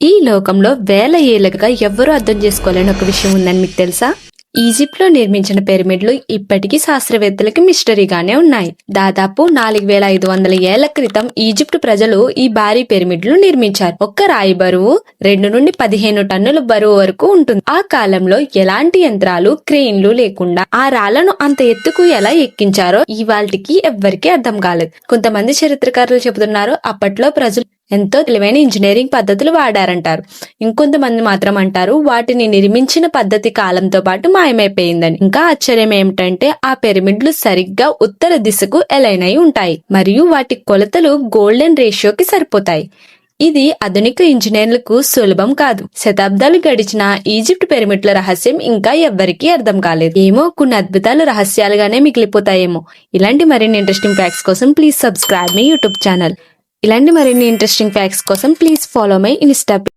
ఈ లోకంలో వేల ఏళ్లుగా ఎవ్వరూ అర్థం చేసుకోలేని ఒక విషయం ఉందని మీకు తెలుసా? ఈజిప్ట్ లో నిర్మించిన పిరమిడ్లు ఇప్పటికీ శాస్త్రవేత్తలకి మిస్టరీగానే ఉన్నాయి. దాదాపు 4500 ఏళ్ల క్రితం ఈజిప్ట్ ప్రజలు ఈ భారీ పిరమిడ్లు నిర్మించారు. ఒక్క రాయి బరువు 2 నుండి 15 టన్నుల బరువు వరకు ఉంటుంది. ఆ కాలంలో ఎలాంటి యంత్రాలు, క్రెయిన్లు లేకుండా ఆ రాళ్లను అంత ఎత్తుకు ఎలా ఎక్కించారో ఇవాల్టికి ఎవ్వరికీ అర్థం కాలేదు. కొంతమంది చరిత్రకారులు చెబుతున్నారు అప్పట్లో ప్రజలు ఎంతో తెలివైన ఇంజనీరింగ్ పద్ధతులు వాడారంటారు. ఇంకొంతమంది మాత్రం అంటారు వాటిని నిర్మించిన పద్ధతి కాలంతో పాటు మాయమైపోయిందని. ఇంకా ఆశ్చర్యం ఏమిటంటే ఆ పిరమిడ్లు సరిగ్గా ఉత్తర దిశకు ఎలైన్ అయి ఉంటాయి మరియు వాటి కొలతలు గోల్డెన్ రేషియోకి సరిపోతాయి. ఇది ఆధునిక ఇంజనీర్లకు సులభం కాదు. శతాబ్దాలు గడిచిన ఈజిప్ట్ పిరమిడ్ల రహస్యం ఇంకా ఎవ్వరికీ అర్థం కాలేదు. ఏమో కొన్ని అద్భుతాలు రహస్యాలుగానే మిగిలిపోతాయేమో. ఇలాంటి మరిన్ని ఇంట్రెస్టింగ్ ఫ్యాక్ట్స్ కోసం please subscribe my YouTube channel. ఇలాంటి మరిన్ని ఇంట్రెస్టింగ్ ఫ్యాక్ట్స్ కోసం ప్లీజ్ ఫాలో మై ఇన్స్టా.